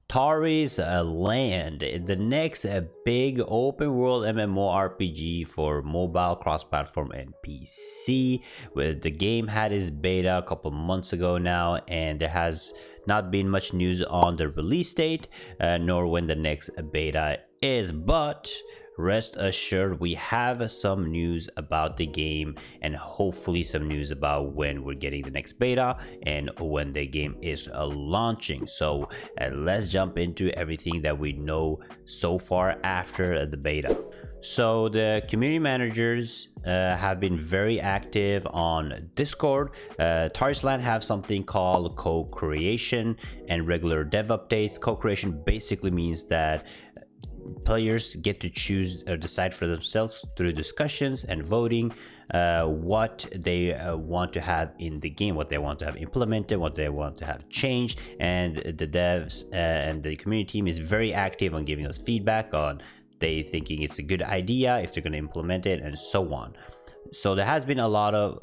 Tarisland, the next big open world MMORPG for mobile, cross-platform, and PC. The game had its beta a couple months ago now, and there has not been much news on the release date, nor when the next beta is, but rest assured we have some news about the game and hopefully some news about when we're getting the next beta and when the game is launching. So let's jump into everything that we know so far after the beta. So the community managers have been very active on Discord. Tarisland have something called co-creation and regular dev updates. Co-creation basically means that players get to choose or decide for themselves through discussions and voting what they want to have in the game, what they want to have implemented, what they want to have changed. And the devs and the community team is very active on giving us feedback on they thinking it's a good idea, if they're going to implement it, and so on. So there has been a lot of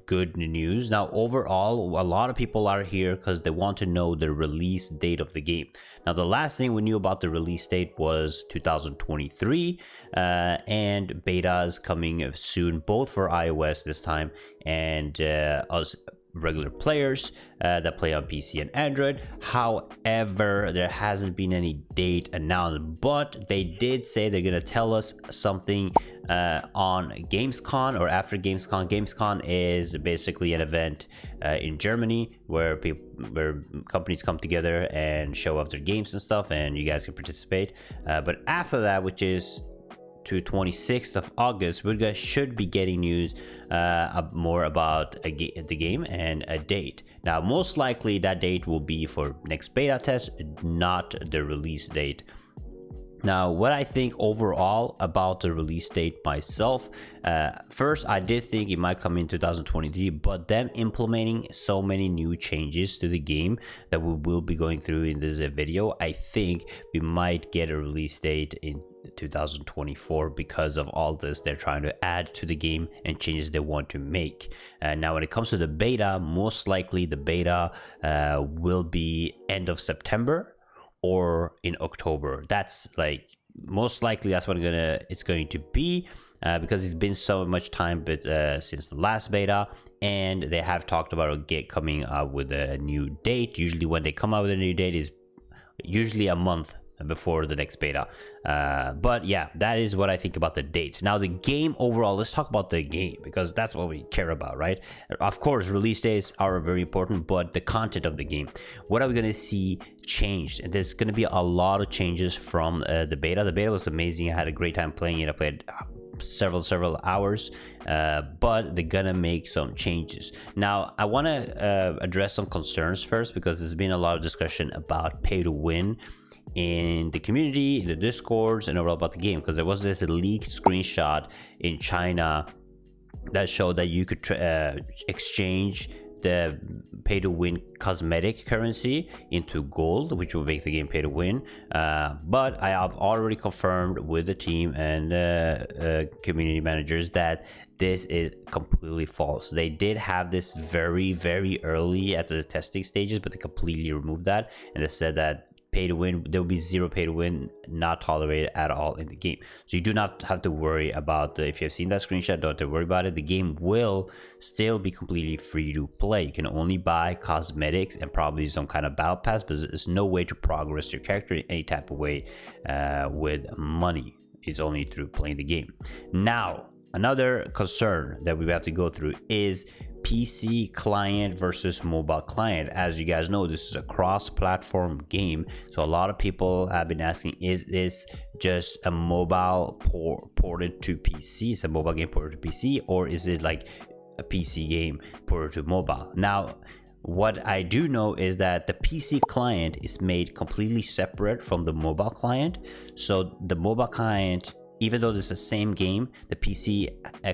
good news. Now overall, a lot of people are here because they want to know the release date of the game. Now the last thing we knew about the release date was 2023, and beta is coming soon, both for iOS this time and us regular players that play on PC and Android. However, there hasn't been any date announced, but they did say they're gonna tell us something on Gamescom or after Gamescom. Gamescom is basically an event in Germany where companies come together and show off their games and stuff, and you guys can participate. But after that, which is to 26th of August, we should be getting news more about the game and a date. Now most likely that date will be for next beta test, not the release date. Now what I think overall about the release date myself, first I did think it might come in 2023, but them implementing so many new changes to the game that we will be going through in this video, I think we might get a release date in 2024 because of all this they're trying to add to the game and changes they want to make. Now when it comes to the beta, most likely the beta will be end of September or in October. That's like most likely that's what it's going to be, because it's been so much time since the last beta, and they have talked about coming out with a new date. Usually when they come out with a new date is usually a month before the next beta. But yeah, that is what I think about the dates. Now the game overall, let's talk about the game because that's what we care about, right? Of course release dates are very important, but the content of the game, what are we going to see changed? And there's going to be a lot of changes from the beta. The beta was amazing. I had a great time playing it. I played several hours, but they're gonna make some changes. Now I want to address some concerns first, because there's been a lot of discussion about pay to win in the community, in the discords, and overall about the game, because there was this leaked screenshot in China that showed that you could exchange the pay to win cosmetic currency into gold, which will make the game pay to win. But I have already confirmed with the team and community managers that this is completely false. They did have this very early at the testing stages, but they completely removed that, and they said that pay to win, there will be zero pay to win, not tolerated at all in the game. So you do not have to worry about if you have seen that screenshot, don't have to worry about it. The game will still be completely free to play. You can only buy cosmetics and probably some kind of battle pass, but there's no way to progress your character in any type of way with money. It's only through playing the game. Now another concern that we have to go through is PC client versus mobile client. As you guys know, this is a cross-platform game, so a lot of people have been asking, is this just a mobile ported to PC? Is a mobile game ported to PC, or is it like a PC game ported to mobile? Now what I do know is that the PC client is made completely separate from the mobile client. So the mobile client, even though it's the same game, the PC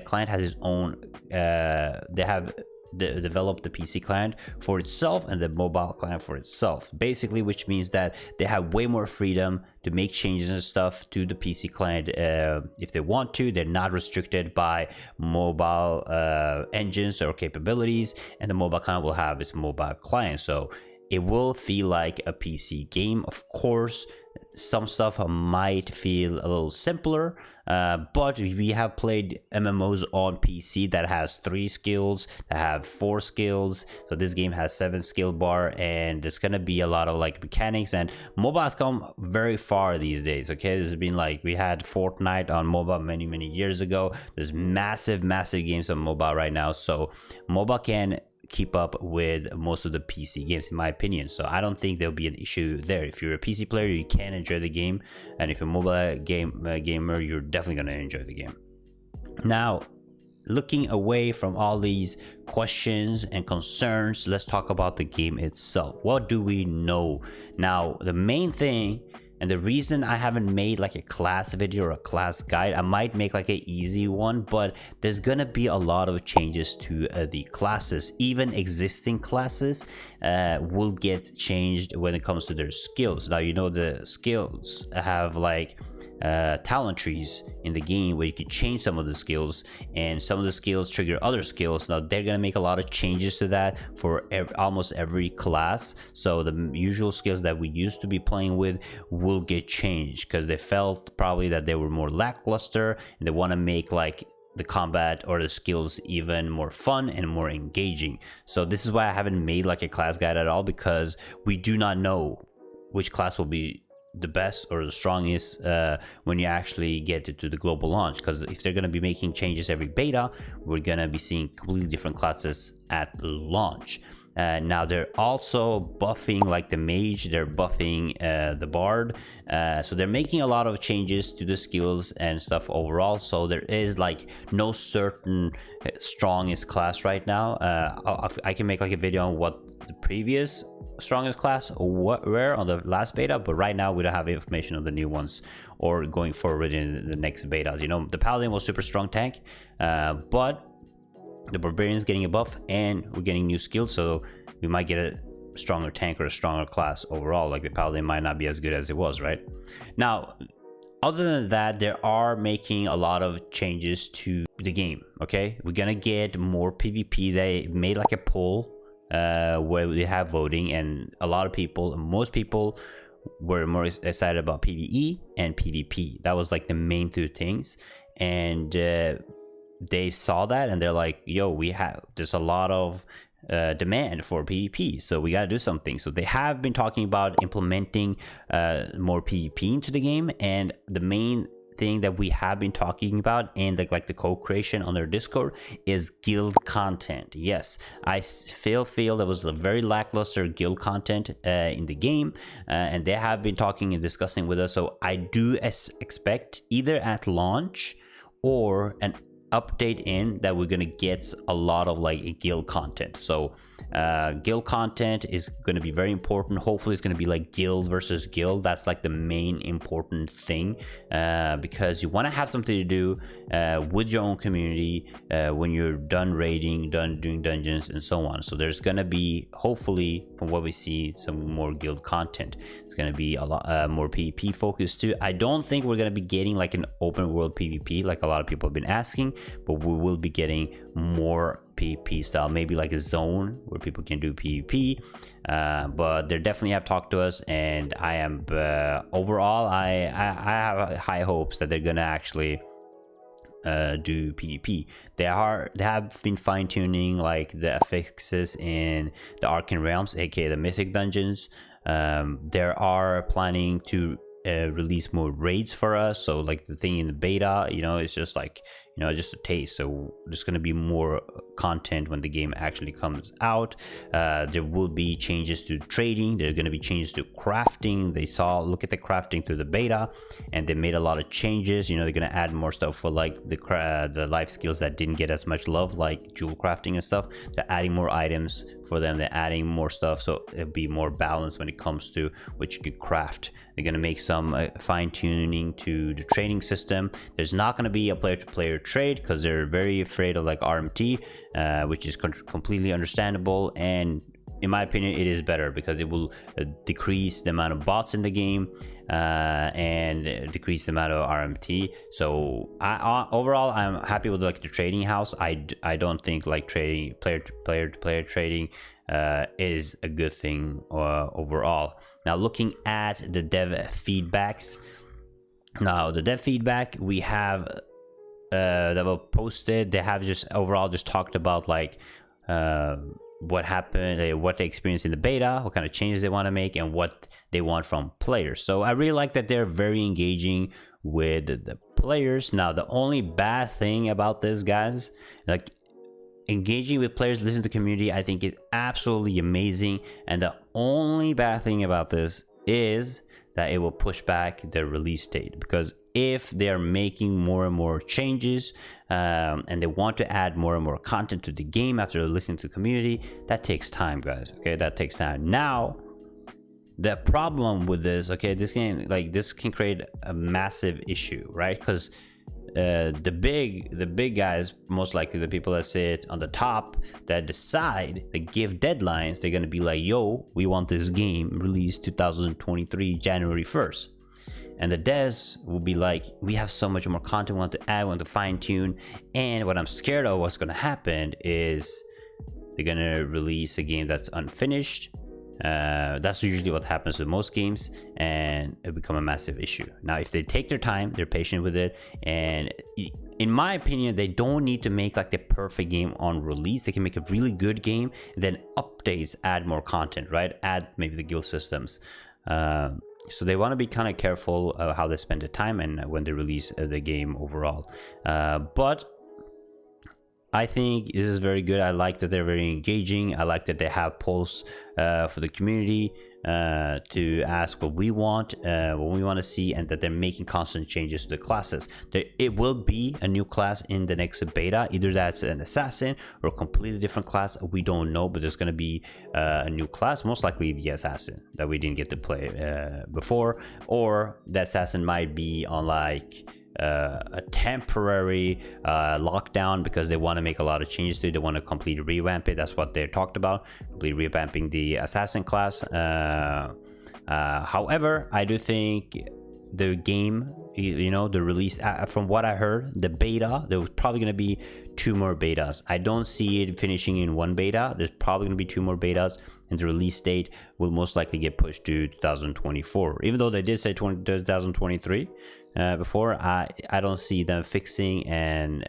client has its own, they have developed the PC client for itself and the mobile client for itself, basically, which means that they have way more freedom to make changes and stuff to the PC client if they want to. They're not restricted by mobile engines or capabilities, and the mobile client will have its mobile client. So it will feel like a PC game. Of course, some stuff might feel a little simpler, but we have played MMOs on PC that has 3 skills, that have 4 skills. So this game has 7 skill bar, and there's gonna be a lot of like mechanics, and mobile has come very far these days. Okay, there's been like, we had Fortnite on mobile many years ago. There's massive games on mobile right now, so mobile can keep up with most of the PC games, in my opinion. So I don't think there'll be an issue there. If you're a PC player, you can enjoy the game, and if you're a mobile gamer, you're definitely going to enjoy the game. Now, looking away from all these questions and concerns, let's talk about the game itself. What do we know? Now, the main thing, and the reason I haven't made like a class video or a class guide, I might make like an easy one, but there's gonna be a lot of changes to the classes. Even existing classes will get changed when it comes to their skills. Now, you know, the skills have like talent trees in the game where you can change some of the skills, and some of the skills trigger other skills. Now they're gonna make a lot of changes to that for almost every class. So the usual skills that we used to be playing with will get changed because they felt probably that they were more lackluster, and they want to make like the combat or the skills even more fun and more engaging. So this is why I haven't made like a class guide at all, because we do not know which class will be the best or the strongest when you actually get to the global launch. Because if they're going to be making changes every beta, we're going to be seeing completely different classes at launch. Now they're also buffing like the mage, they're buffing the bard, so they're making a lot of changes to the skills and stuff overall. So there is like no certain strongest class right now. I can make like a video on what the previous strongest class were on the last beta, but right now we don't have information on the new ones or going forward in the next betas. You know, the paladin was super strong tank, but the barbarian is getting a buff and we're getting new skills, so we might get a stronger tank or a stronger class overall. Like the paladin might not be as good as it was, right? Now, other than that, they are making a lot of changes to the game. Okay, we're gonna get more PvP. They made like a poll where they have voting, and a lot of people, most people were more excited about PvE and PvP. That was like the main 2 things, and they saw that and they're like, yo, there's a lot of demand for PvP, so we gotta do something. So they have been talking about implementing more PvP into the game, and the main thing that we have been talking about in like the co-creation on their Discord is guild content. Yes, I feel there was a very lackluster guild content in the game, and they have been talking and discussing with us. So I do expect either at launch or an update in that we're gonna get a lot of like guild content. So guild content is going to be very important. Hopefully it's going to be like guild versus guild. That's like the main important thing, because you want to have something to do with your own community when you're done raiding, done doing dungeons and so on. So there's going to be, hopefully from what we see, some more guild content. It's going to be a lot more PvP focused too. I don't think we're going to be getting like an open world PvP like a lot of people have been asking, but we will be getting more PvP style, maybe like a zone where people can do PvP, but they definitely have talked to us, and I am overall I have high hopes that they're gonna actually do PvP. They have been fine-tuning like the affixes in the Arcane Realms, aka the Mythic Dungeons. They are planning to release more raids for us. So like the thing in the beta, you know, it's just like, you know, just a taste. So there's going to be more content when the game actually comes out. There will be changes to trading. There are going to be changes to crafting. Look at the crafting through the beta, and they made a lot of changes. You know, they're going to add more stuff for like the life skills that didn't get as much love, like jewel crafting and stuff. They're adding more items for them. They're adding more stuff, so it'll be more balanced when it comes to what you could craft. They're going to make some fine-tuning to the trading system. There's not going to be a player-to-player trade because they're very afraid of like RMT, which is completely understandable, and in my opinion, it is better because it will decrease the amount of bots in the game and decrease the amount of RMT. So overall, I'm happy with like the trading house. I don't think like trading player to player trading is a good thing overall. Now looking at the dev feedbacks. Now the dev feedback we have that were posted, they have just overall just talked about like what happened, what they experienced in the beta, what kind of changes they want to make, and what they want from players. So I really like that they're very engaging with the players. Now the only bad thing about this, guys, like engaging with players, listening to the community, I think is absolutely amazing. And the only bad thing about this is that it will push back the release date, because if they're making more and more changes and they want to add more and more content to the game after listening to the community, that takes time, guys. Okay, that takes time. Now the problem with this, okay, this can create a massive issue, right? Because the big guys, most likely the people that sit on the top that decide, that give deadlines, they're gonna be like, yo, we want this game released 2023 January 1st. And the devs will be like, we have so much more content we want to add, we want to fine tune. And what I'm scared of what's gonna happen is they're gonna release a game that's unfinished. That's usually what happens with most games, and it become a massive issue. Now if they take their time, they're patient with it, and in my opinion, they don't need to make like the perfect game on release. They can make a really good game, then updates, add more content, right? Add maybe the guild systems. So they want to be kind of careful of how they spend the time and when they release the game overall. But I think this is very good. I like that they're very engaging. I like that they have polls for the community to ask what we want to see, and that they're making constant changes to the classes. It will be a new class in the next beta. Either that's an assassin or a completely different class. We don't know, but there's going to be a new class, most likely the assassin that we didn't get to play before, or the assassin might be on like a temporary lockdown because they want to make a lot of changes to it. They want to completely revamp it. That's what they talked about, completely revamping the assassin class. However, I do think the game, you know, the release, from what I heard, the beta, there was probably going to be 2 more betas. I don't see it finishing in 1 beta. There's probably going to be 2 more betas, and the release date will most likely get pushed to 2024. Even though they did say 2023 before, I don't see them fixing and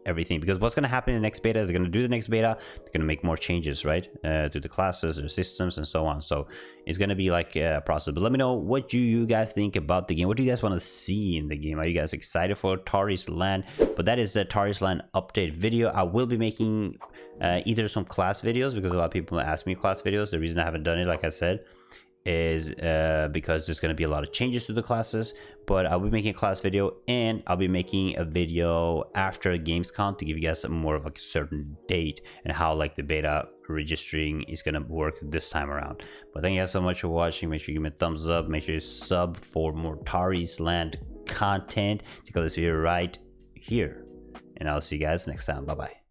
everything, because what's going to happen in the next beta is they're going to do the next beta, they're going to make more changes, right, to the classes or systems and so on. So it's going to be like a process. But let me know what you guys think about the game. What do you guys want to see in the game? Are you guys excited for Tarisland? But that is a Tarisland update video. I will be making either some class videos, because a lot of people ask me class videos. The reason I haven't done it, like I said, is because there's going to be a lot of changes to the classes. But I'll be making a class video, and I'll be making a video after Gamescom to give you guys some more of a certain date and how like the beta registering is going to work this time around. But thank you guys so much for watching. Make sure you give me a thumbs up, make sure you sub for more Tarisland content. Check out this video right here, and I'll see you guys next time. Bye bye.